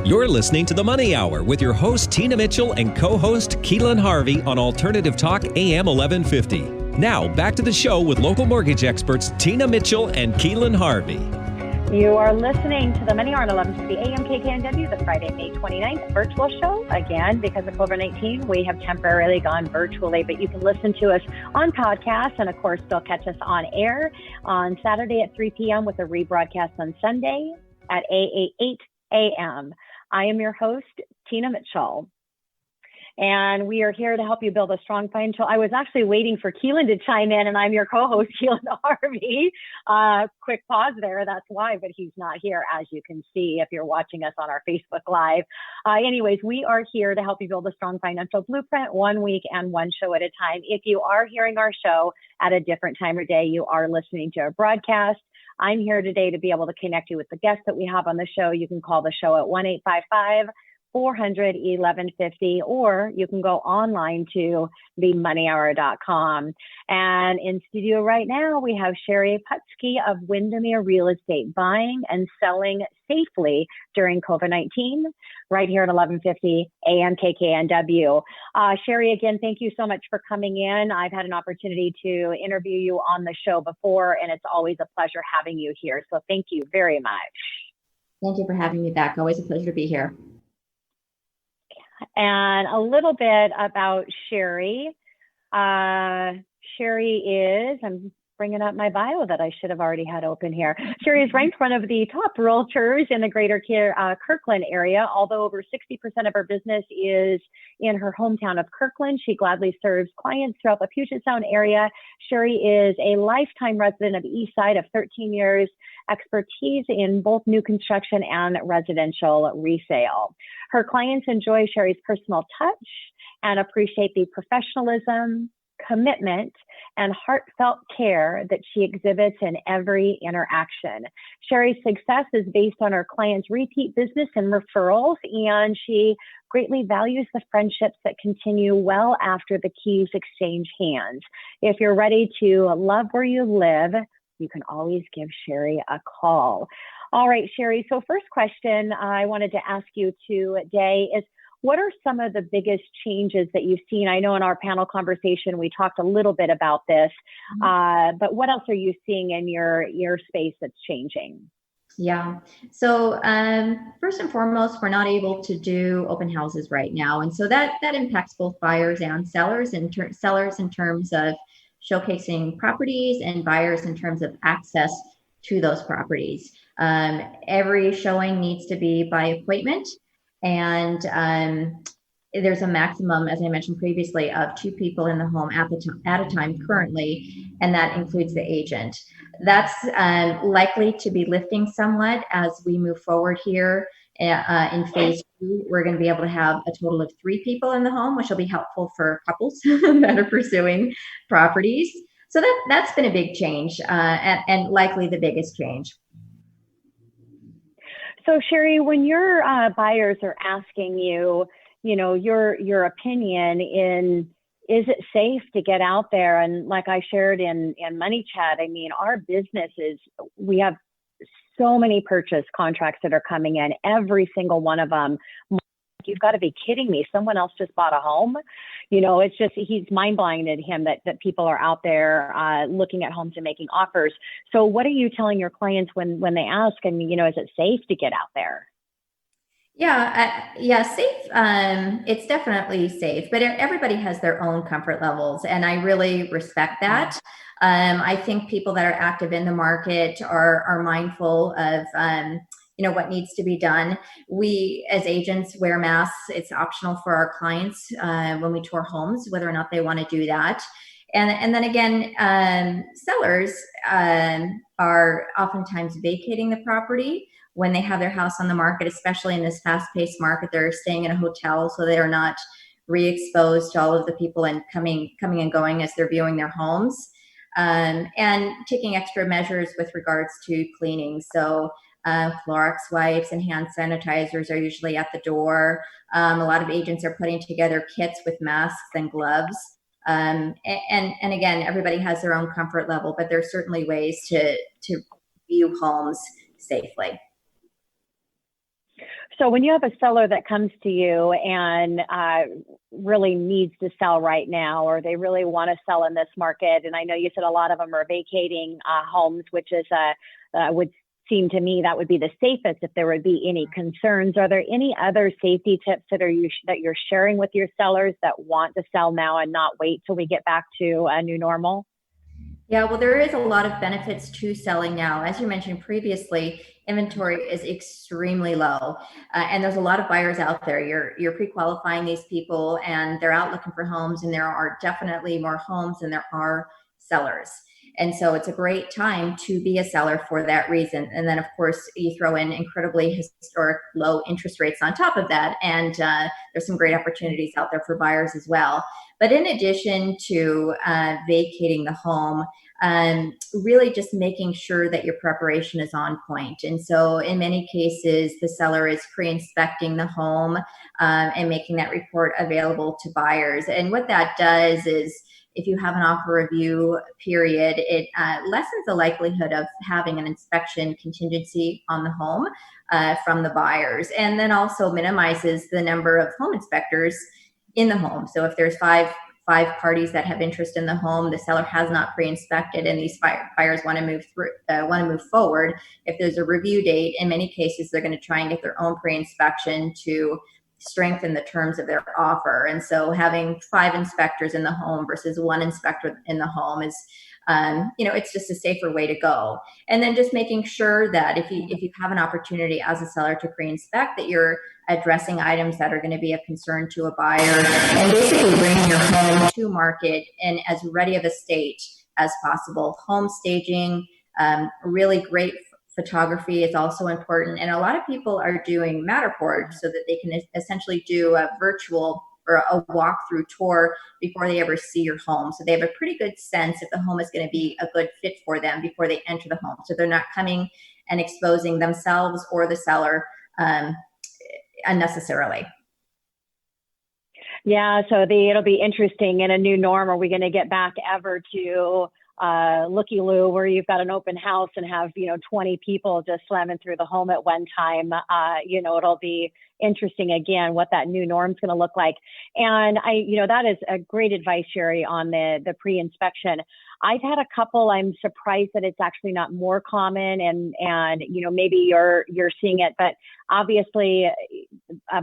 You're listening to The Money Hour with your host, Tina Mitchell, and co-host, Keelan Harvey on Alternative Talk AM 1150. Now, back to the show with local mortgage experts, Tina Mitchell and Keelan Harvey. You are listening to The Money Hour on 1150 AM KKNW, the Friday, May 29th virtual show. Again, because of COVID-19, we have temporarily gone virtually, but you can listen to us on podcast and, of course, still catch us on air on Saturday at 3 p.m. with a rebroadcast on Sunday at 8 a.m. I am your host, Tina Mitchell, and we are here to help you build a strong financial. I was actually waiting for Keelan to chime in, and I'm your co-host, Keelan Harvey. Quick pause there. That's why, but he's not here, as you can see if you're watching us on our Facebook Live. Anyways, we are here to help you build a strong financial blueprint 1 week and one show at a time. If you are hearing our show at a different time of day, you are listening to our broadcast. I'm here today to be able to connect you with the guests that we have on the show. You can call the show at 1-855-400-1150, or you can go online to themoneyhour.com. And in studio right now, we have Sheri Putzke of Windermere Real Estate, buying and selling safely during COVID-19, right here at 1150 AM KKNW. Sheri, again, thank you so much for coming in. I've had an opportunity to interview you on the show before, and it's always a pleasure having you here. So thank you very much. Thank you for having me back. Always a pleasure to be here. And a little bit about Sheri. Sheri is, I'm bringing up my bio that I should have already had open here. Sheri is ranked one of the top realtors in the greater Kirkland area. Although over 60% of her business is in her hometown of Kirkland, she gladly serves clients throughout the Puget Sound area. Sheri is a lifetime resident of East Side of 13 years, expertise in both new construction and residential resale. Her clients enjoy Sheri's personal touch and appreciate the professionalism, commitment, and heartfelt care that she exhibits in every interaction. Sheri's success is based on her clients' repeat business and referrals, and she greatly values the friendships that continue well after the keys exchange hands. If you're ready to love where you live, you can always give Sheri a call. All right, Sheri, so first question I wanted to ask you today is, what are some of the biggest changes that you've seen? I know in our panel conversation, we talked a little bit about this, but what else are you seeing in your space that's changing? Yeah. So first and foremost, we're not able to do open houses right now. And so that impacts both buyers and sellers, sellers in terms of showcasing properties, and buyers in terms of access to those properties. Every showing needs to be by appointment. And there's a maximum, as I mentioned previously, of 2 people in the home at a time currently, and that includes the agent. That's likely to be lifting somewhat as we move forward here in phase 2. We're going to be able to have a total of 3 people in the home, which will be helpful for couples that are pursuing properties. So that's been a big change, and likely the biggest change. So Sheri, when your buyers are asking you, your opinion in, is it safe to get out there? And like I shared in Money Chat, I mean, our business we have so many purchase contracts that are coming in, every single one of them. You've got to be kidding me. Someone else just bought a home. It's just, he's mind-blinded him that people are out there looking at homes and making offers. So what are you telling your clients when they ask, and, is it safe to get out there? Yeah, safe. It's definitely safe, but everybody has their own comfort levels, and I really respect that. I think people that are active in the market are mindful of what needs to be done. We, as agents, wear masks. It's optional for our clients when we tour homes, whether or not they want to do that. And then again, sellers are oftentimes vacating the property when they have their house on the market, especially in this fast-paced market. They're staying in a hotel, so they are not re-exposed to all of the people and coming and going as they're viewing their homes, and taking extra measures with regards to cleaning. So Clorox wipes and hand sanitizers are usually at the door. A lot of agents are putting together kits with masks and gloves. And again, everybody has their own comfort level, but there's certainly ways to view homes safely. So when you have a seller that comes to you and really needs to sell right now, or they really want to sell in this market, and I know you said a lot of them are vacating homes, which is would seem to me that would be the safest if there would be any concerns. Are there any other safety tips that you're sharing with your sellers that want to sell now and not wait till we get back to a new normal? Yeah, well, there is a lot of benefits to selling now. As you mentioned previously, inventory is extremely low, and there's a lot of buyers out there. You're pre-qualifying these people, and they're out looking for homes, and there are definitely more homes than there are sellers. And so it's a great time to be a seller for that reason. And then, of course, you throw in incredibly historic low interest rates on top of that, and there's some great opportunities out there for buyers as well. But in addition to vacating the home, really just making sure that your preparation is on point. And so in many cases, the seller is pre-inspecting the home and making that report available to buyers. And what that does is, if you have an offer review period, it lessens the likelihood of having an inspection contingency on the home from the buyers, and then also minimizes the number of home inspectors in the home. So if there's five parties that have interest in the home, the seller has not pre-inspected, and these buyers want to move forward. If there's a review date, in many cases, they're going to try and get their own pre-inspection to strengthen the terms of their offer. And so having 5 inspectors in the home versus 1 inspector in the home is, it's just a safer way to go. And then just making sure that if you have an opportunity as a seller to pre-inspect, that you're addressing items that are going to be of concern to a buyer, and basically bringing your home to market in as ready of a state as possible. Home staging, really great photography is also important. And a lot of people are doing Matterport so that they can essentially do a virtual or a walkthrough tour before they ever see your home. So they have a pretty good sense if the home is going to be a good fit for them before they enter the home. So they're not coming and exposing themselves or the seller unnecessarily. Yeah, so it'll be interesting in a new norm. Are we going to get back ever to looky-loo where you've got an open house and have 20 people just slamming through the home at one time? It'll be interesting again what that new norm's going to look like. And that is a great advice, Sheri, on the pre-inspection. I've had a couple. I'm surprised that it's actually not more common, and maybe you're seeing it, but obviously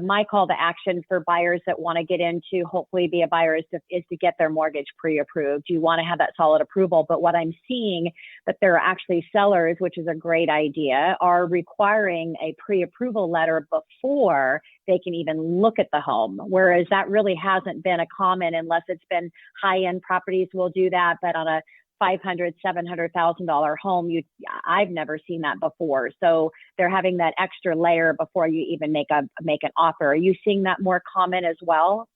my call to action for buyers that want to get into hopefully be a buyer is to get their mortgage pre-approved. You want to have that solid approval, but what I'm seeing that there are actually sellers, which is a great idea, are requiring a pre-approval letter before they can even look at the home, whereas that really hasn't been a common, unless it's been high-end properties will do that, but on a $500,000, $700,000 home, I've never seen that before. So they're having that extra layer before you even make an offer. Are you seeing that more common as well?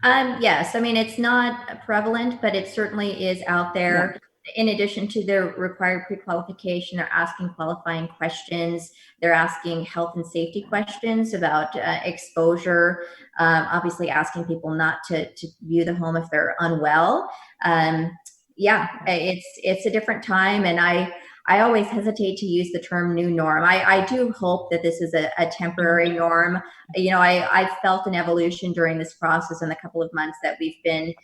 Yes, I mean, it's not prevalent, but it certainly is out there. Yeah. In addition to their required pre-qualification, they're asking qualifying questions. They're asking health and safety questions about exposure. Obviously, asking people not to view the home if they're unwell. It's a different time, and I always hesitate to use the term new norm. I do hope that this is a temporary norm. I felt an evolution during this process in the couple of months that we've been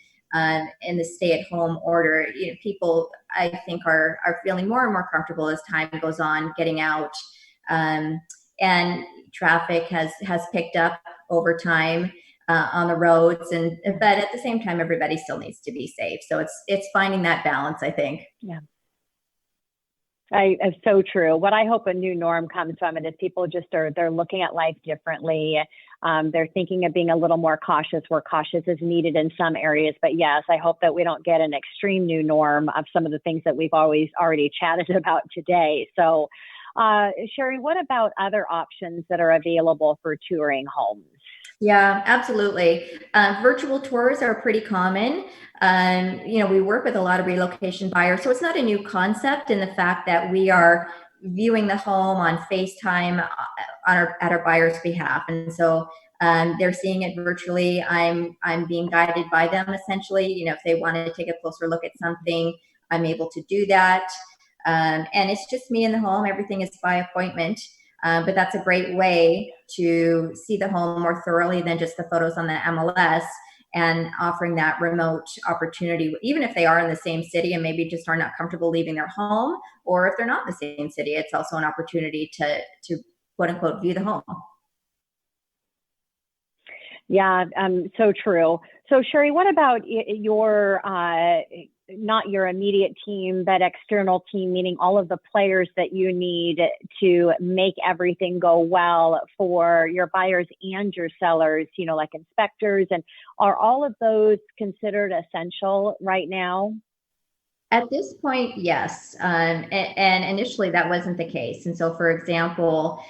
in the stay-at-home order. People, I think, are feeling more and more comfortable as time goes on, getting out, and traffic has picked up over time on the roads, but at the same time, everybody still needs to be safe. So it's finding that balance, I think. Yeah. It's so true. What I hope a new norm comes from it is people just they're looking at life differently. They're thinking of being a little more cautious where cautious is needed in some areas. But yes, I hope that we don't get an extreme new norm of some of the things that we've already chatted about today. So, Sheri, what about other options that are available for touring homes? Yeah, absolutely. Virtual tours are pretty common. We work with a lot of relocation buyers, so it's not a new concept in the fact that we are viewing the home on FaceTime at our buyer's behalf. And so they're seeing it virtually. I'm being guided by them, essentially. If they want to take a closer look at something, I'm able to do that. And it's just me in the home. Everything is by appointment. But that's a great way to see the home more thoroughly than just the photos on the MLS, and offering that remote opportunity, even if they are in the same city and maybe just are not comfortable leaving their home, or if they're not in the same city, it's also an opportunity to quote unquote view the home. Yeah, so true. So Sheri, what about your, not your immediate team, but external team, meaning all of the players that you need to make everything go well for your buyers and your sellers, you know, like inspectors, and are all of those considered essential right now? At this point, yes. And initially that wasn't the case. And so, for example,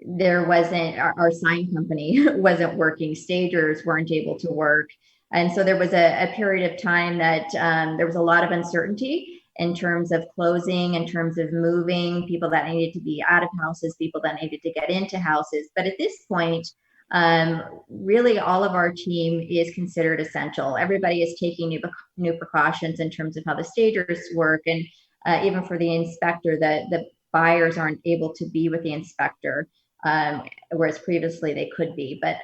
there wasn't, our sign company wasn't working, stagers weren't able to work. And so there was a period of time that there was a lot of uncertainty in terms of closing, in terms of moving, people that needed to be out of houses, people that needed to get into houses. But at this point, really all of our team is considered essential. Everybody is taking new precautions in terms of how the stagers work. And even for the inspector, the buyers aren't able to be with the inspector, whereas previously they could be. But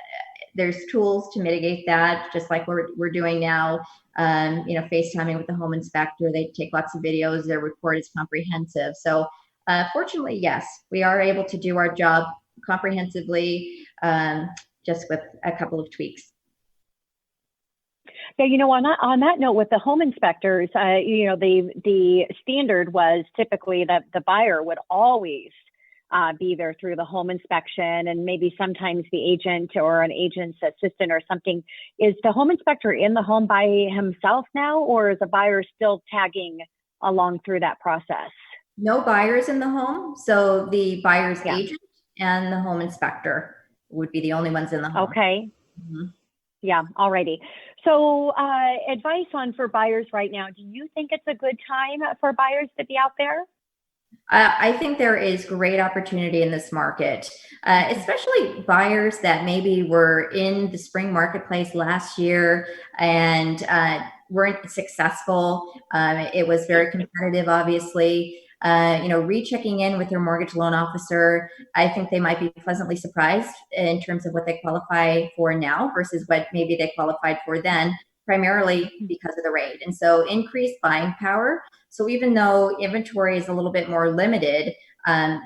there's tools to mitigate that, just like we're doing now. You know, FaceTiming with the home inspector. They take lots of videos. Their report is comprehensive. So fortunately, yes, we are able to do our job comprehensively, just with a couple of tweaks. Yeah, you know, on that note, with the home inspectors, you know, the standard was typically that the buyer would always be there through the home inspection, and maybe sometimes the agent or an agent's assistant or something. Is the home inspector in the home by himself now, or is the buyer still tagging along through that process? No buyers in the home, so the buyer's agent and the home inspector would be the only ones in the home. Okay. Mm-hmm. Yeah, alrighty. So advice for buyers right now, do you think it's a good time for buyers to be out there? I think there is great opportunity in this market, especially buyers that maybe were in the spring marketplace last year and weren't successful. It was very competitive, obviously. You know, rechecking in with their mortgage loan officer, I think they might be pleasantly surprised in terms of what they qualify for now versus what maybe they qualified for then, primarily because of the rate. And so increased buying power. So even though inventory is a little bit more limited,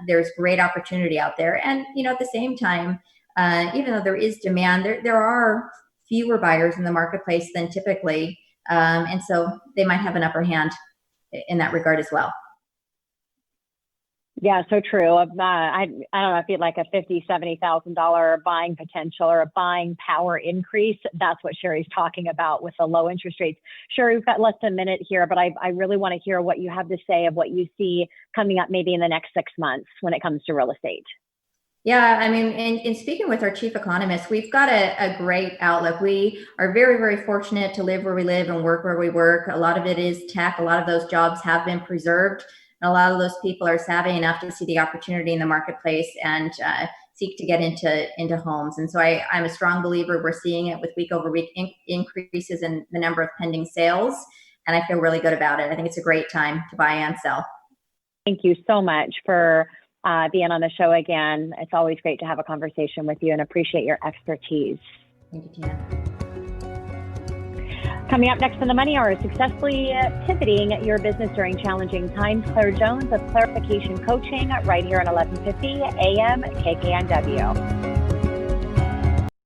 there's great opportunity out there. And, you know, at the same time, even though there is demand, there are fewer buyers in the marketplace than typically. And so they might have an upper hand in that regard as well. Yeah, so true. I don't know, I feel like a $50,000, $70,000 buying potential or a buying power increase. That's what Sheri's talking about with the low interest rates. Sheri, we've got less than a minute here, but I really want to hear what you have to say of what you see coming up maybe in the next 6 months when it comes to real estate. Yeah, I mean, in speaking with our chief economist, we've got a great outlook. We are very, very fortunate to live where we live and work where we work. A lot of it is tech. A lot of those jobs have been preserved. And a lot of those people are savvy enough to see the opportunity in the marketplace and seek to get into homes. And so I'm a strong believer. We're seeing it with week over week increases in the number of pending sales. And I feel really good about it. I think it's a great time to buy and sell. Thank you so much for being on the show again. It's always great to have a conversation with you and appreciate your expertise. Thank you, Tina. Coming up next on the Money Hour, successfully pivoting your business during challenging times. Claire Jones of Clarification Coaching right here on 1150 AM KKNW.